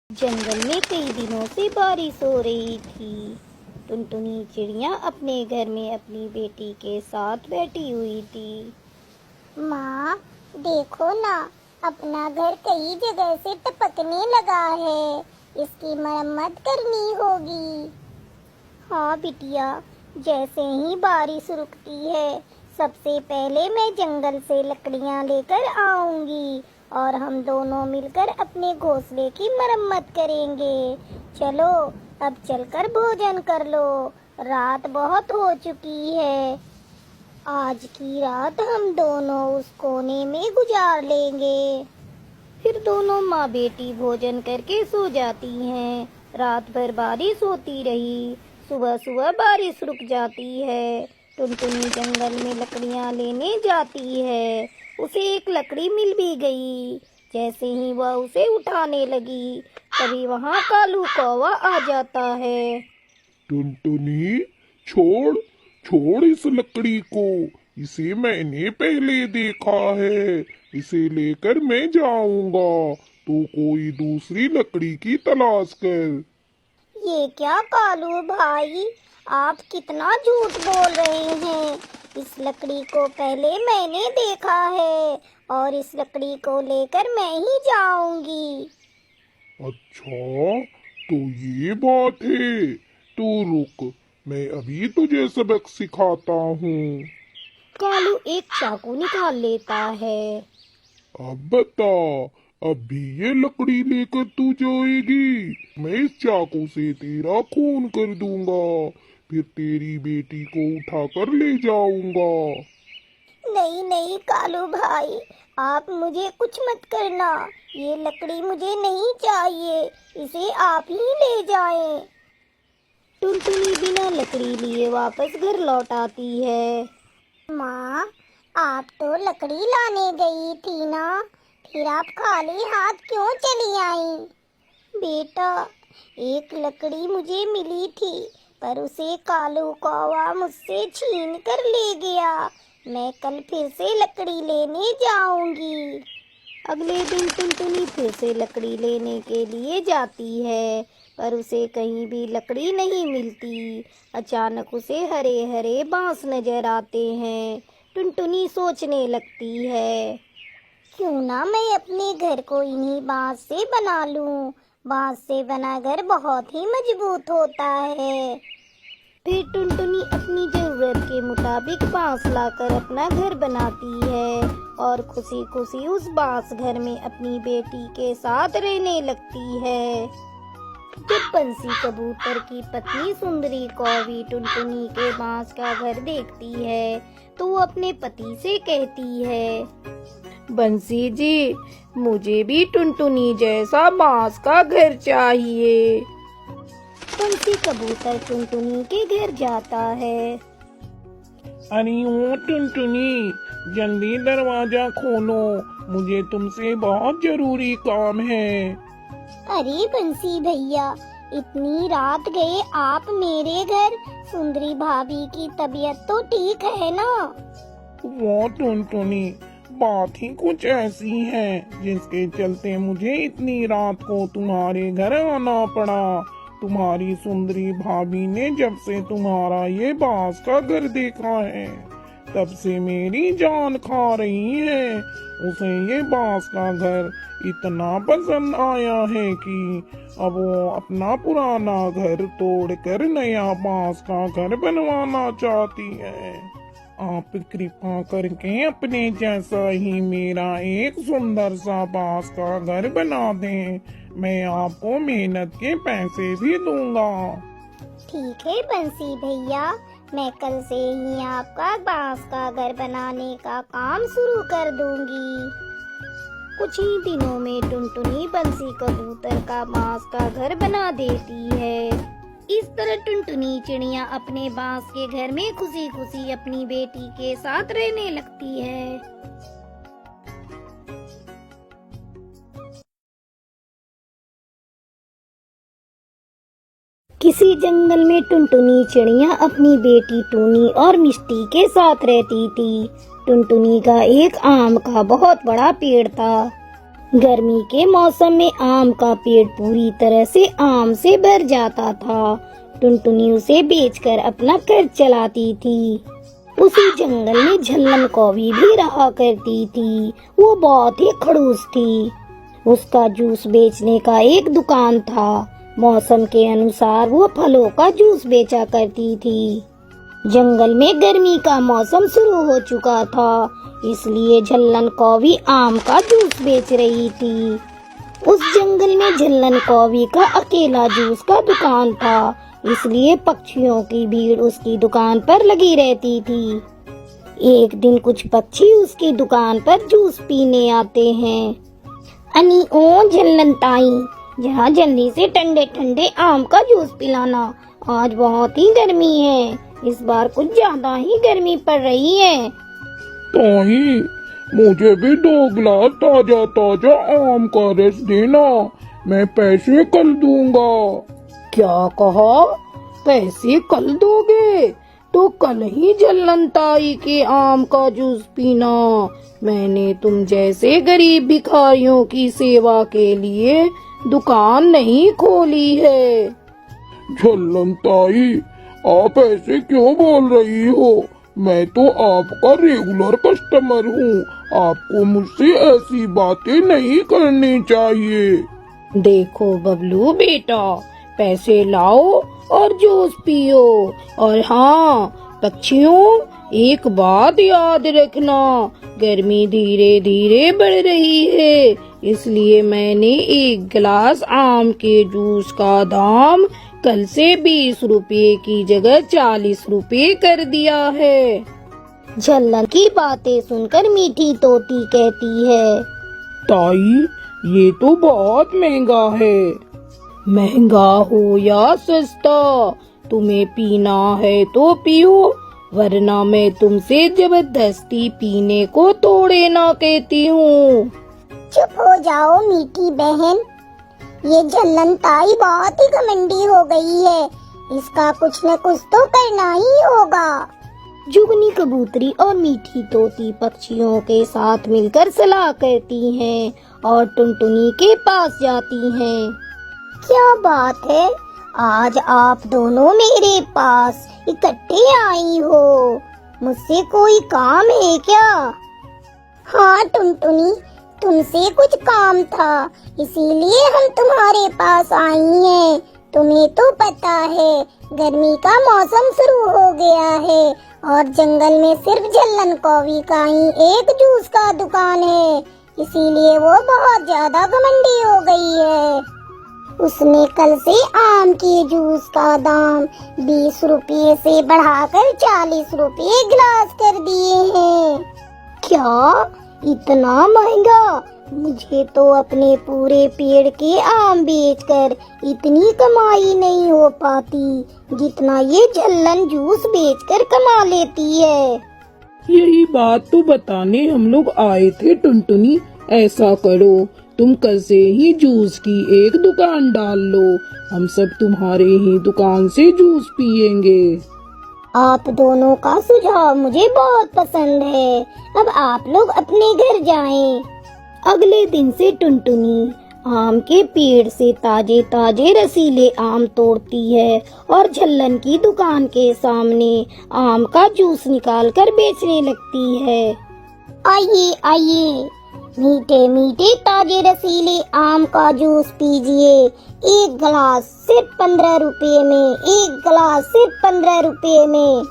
जंगल में कई दिनों से बारिश हो रही थी। टुनटुनी चिड़िया अपने घर में अपनी बेटी के साथ बैठी हुई थी। माँ, देखो ना, अपना घर कई जगह से टपकने लगा है। इसकी मरम्मत करनी होगी। हाँ बिटिया, जैसे ही बारिश रुकती है सबसे पहले मैं जंगल से लकड़ियाँ लेकर आऊंगी और हम दोनों मिलकर अपने घोंसले की मरम्मत करेंगे। चलो अब चलकर भोजन कर लो, रात बहुत हो चुकी है। आज की रात हम दोनों उस कोने में गुजार लेंगे। फिर दोनों माँ बेटी भोजन करके सो जाती हैं। रात भर बारिश होती रही। सुबह सुबह बारिश रुक जाती है। टुनटुनी जंगल में लकड़ियाँ लेने जाती है। उसे एक लकड़ी मिल भी गई। जैसे ही वह उसे उठाने लगी तभी वहाँ कालू कौवा आ जाता है। टुनटुनी, छोड़ छोड़ इस लकड़ी को। इसे मैंने पहले देखा है। इसे लेकर मैं जाऊंगा। तू कोई दूसरी लकड़ी की तलाश कर। ये क्या कालू भाई, आप कितना झूठ बोल रहे हैं। इस लकड़ी को पहले मैंने देखा है और इस लकड़ी को लेकर मैं ही जाऊंगी। अच्छा, तो ये बात है। तू रुक, मैं अभी तुझे सबक सिखाता हूँ। कालू एक चाकू निकाल लेता है। अब बता, अब भी ये लकड़ी लेकर तू जाएगी? मैं इस चाकू से तेरा खून कर दूंगा, फिर तेरी बेटी को उठाकर ले जाऊंगा। नहीं नहीं कालू भाई, आप मुझे कुछ मत करना। ये लकड़ी मुझे नहीं चाहिए, इसे आप ही ले जाएं। टुनटुनी बिना लकड़ी लिए वापस घर लौट आती है। माँ, आप तो लकड़ी लाने गई थी ना, फिर आप खाली हाथ क्यों चली आई? बेटा, एक लकड़ी मुझे मिली थी पर उसे कालू कौवा मुझसे छीन कर ले गया। मैं कल फिर से लकड़ी लेने जाऊंगी। अगले दिन टुनटुनी फिर से लकड़ी लेने के लिए जाती है पर उसे कहीं भी लकड़ी नहीं मिलती। अचानक उसे हरे हरे बांस नजर आते हैं। टुनटुनी सोचने लगती है, क्यों ना मैं अपने घर को इन्हीं बांस से बना लूं। बांस से बना घर बहुत ही मजबूत होता है। फिर टुनटुनी अपनी जरूरत के मुताबिक बांस लाकर अपना घर बनाती है और खुशी खुशी उस बांस घर में अपनी बेटी के साथ रहने लगती है। जब बंसी कबूतर की पत्नी सुंदरी कौवी टुनटुनी के बांस का घर देखती है तो वो अपने पति से कहती है, बंसी जी, मुझे भी टुनटुनी जैसा बांस का घर चाहिए। बंसी कबूतर टुनटुनी के घर जाता है। अरे ओ टुनटुनी, जल्दी दरवाजा खोलो, मुझे तुमसे बहुत जरूरी काम है। अरे बंसी भैया, इतनी रात गए आप मेरे घर। सुंदरी भाभी की तबीयत तो ठीक है ना? वो टुनटुनी, बात ही कुछ ऐसी है जिसके चलते मुझे इतनी रात को तुम्हारे घर आना पड़ा। तुम्हारी सुंदरी भाभी ने जब से तुम्हारा ये बांस का घर देखा है तब से मेरी जान खा रही है। उसे ये बांस का घर इतना पसंद आया है कि अब वो अपना पुराना घर तोड़कर नया बांस का घर बनवाना चाहती है। आप कृपा करके अपने जैसा ही मेरा एक सुंदर सा बांस का घर बना दें। मैं आपको मेहनत के पैसे भी दूंगा। ठीक है बंसी भैया, मैं कल से ही आपका बांस का घर बनाने का काम शुरू कर दूंगी। कुछ ही दिनों में टुनटुनी बंसी कबूतर का बांस का घर बना देती है। इस तरह टुनटुनी चिड़िया अपने बांस के घर में खुशी खुशी अपनी बेटी के साथ रहने लगती है। किसी जंगल में टुनटुनी चिड़िया अपनी बेटी टूनी और मिष्टी के साथ रहती थी। टुनटुनी का एक आम का बहुत बड़ा पेड़ था। गर्मी के मौसम में आम का पेड़ पूरी तरह से आम से भर जाता था। टुनटुनी उसे बेचकर अपना खर्च चलाती थी। उसी जंगल में झल्लन कौवी भी रहा करती थी। वो बहुत ही खड़ूस थी। उसका जूस बेचने का एक दुकान था। मौसम के अनुसार वो फलों का जूस बेचा करती थी। जंगल में गर्मी का मौसम शुरू हो चुका था, इसलिए झल्लन कौवी आम का जूस बेच रही थी। उस जंगल में झल्लन कौवी का अकेला जूस का दुकान था, इसलिए पक्षियों की भीड़ उसकी दुकान पर लगी रहती थी। एक दिन कुछ पक्षी उसकी दुकान पर जूस पीने आते हैं। अनी ओ झल्लन ताई, जहाँ जल्दी से ठंडे ठंडे आम का जूस पिलाना, आज बहुत ही गर्मी है। इस बार कुछ ज्यादा ही गर्मी पड़ रही है। ताई, मुझे भी 2 गिलास ताजा ताजा आम का रस देना, मैं पैसे कल दूंगा। क्या कहा? पैसे कल दोगे? तो कल ही झल्लन ताई के आम का जूस पीना। मैंने तुम जैसे गरीब भिखारियों की सेवा के लिए दुकान नहीं खोली है। झल्लन ताई, आप ऐसे क्यों बोल रही हो? मैं तो आपका रेगुलर कस्टमर हूँ। आपको मुझसे ऐसी बातें नहीं करनी चाहिए। देखो बबलू बेटा, पैसे लाओ और जूस पियो। और हाँ पक्षियों, एक बात याद रखना, गर्मी धीरे धीरे बढ़ रही है, इसलिए मैंने 1 गिलास आम के जूस का दाम कल से 20 रुपए की जगह 40 रुपए कर दिया है। झल्लन की बातें सुनकर मीठी तोती कहती है, ताई, ये तो बहुत महंगा है। महंगा हो या सस्ता, तुम्हें पीना है तो पियो, वरना मैं तुमसे जबरदस्ती पीने को तोड़े ना कहती हूँ। चुप हो जाओ मीठी बहन, ये झल्लन ताई बहुत ही घमंडी हो गई है। इसका कुछ न कुछ तो करना ही होगा। जुगनी कबूतरी और मीठी तोती पक्षियों के साथ मिलकर सलाह करती हैं और टुनटुनी के पास जाती हैं। क्या बात है, आज आप दोनों मेरे पास इकट्ठे आई हो, मुझसे कोई काम है क्या? हाँ टुनटुनी, तुमसे कुछ काम था, इसीलिए हम तुम्हारे पास आई हैं। तुम्हें तो पता है गर्मी का मौसम शुरू हो गया है और जंगल में सिर्फ झल्लन कौवी का ही एक जूस का दुकान है, इसीलिए वो बहुत ज्यादा घमंडी हो गई है। उसने कल से आम के जूस का दाम 20 रुपये से बढ़ाकर 40 रुपये गिलास कर दिए हैं। क्या? इतना महंगा? मुझे तो अपने पूरे पेड़ के आम बेचकर इतनी कमाई नहीं हो पाती जितना ये झल्लन जूस बेचकर कमा लेती है। यही बात तो बताने हम लोग आए थे टुनटुनी। ऐसा करो, तुम कल से ही जूस की एक दुकान डाल लो, हम सब तुम्हारे ही दुकान से जूस पियेंगे। आप दोनों का सुझाव मुझे बहुत पसंद है। अब आप लोग अपने घर जाएं। अगले दिन से टुनटुनी आम के पेड़ से ताजे ताजे रसीले आम तोड़ती है और झल्लन की दुकान के सामने आम का जूस निकालकर बेचने लगती है। आइए आइए, मीठे मीठे ताजे रसीले आम का जूस पीजिए। 1 गिलास सिर्फ 15 रुपए में, 1 गिलास सिर्फ 15 रुपए में।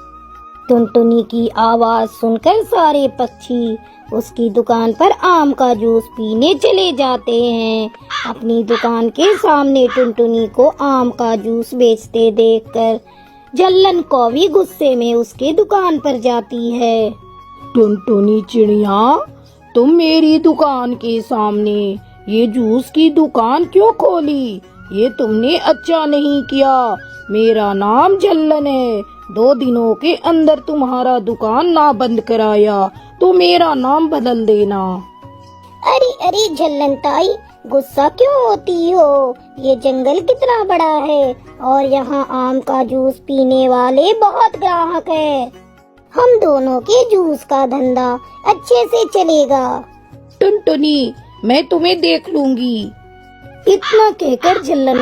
टुनटुनी की आवाज सुनकर सारे पक्षी उसकी दुकान पर आम का जूस पीने चले जाते हैं। अपनी दुकान के सामने टुनटुनी को आम का जूस बेचते देखकर झल्लन कौवी गुस्से में उसके दुकान पर जाती है। टुनटुनी चिड़िया, तुम मेरी दुकान के सामने ये जूस की दुकान क्यों खोली? ये तुमने अच्छा नहीं किया। मेरा नाम झल्लन है। 2 दिनों के अंदर तुम्हारा दुकान ना बंद कराया तो मेरा नाम बदल देना। अरे अरे झल्लन ताई, गुस्सा क्यों होती हो? ये जंगल कितना बड़ा है और यहाँ आम का जूस पीने वाले बहुत ग्राहक हैं। हम दोनों के जूस का धंधा अच्छे से चलेगा। टुनटुनी, मैं तुम्हें देख लूंगी। इतना कहकर जल्लन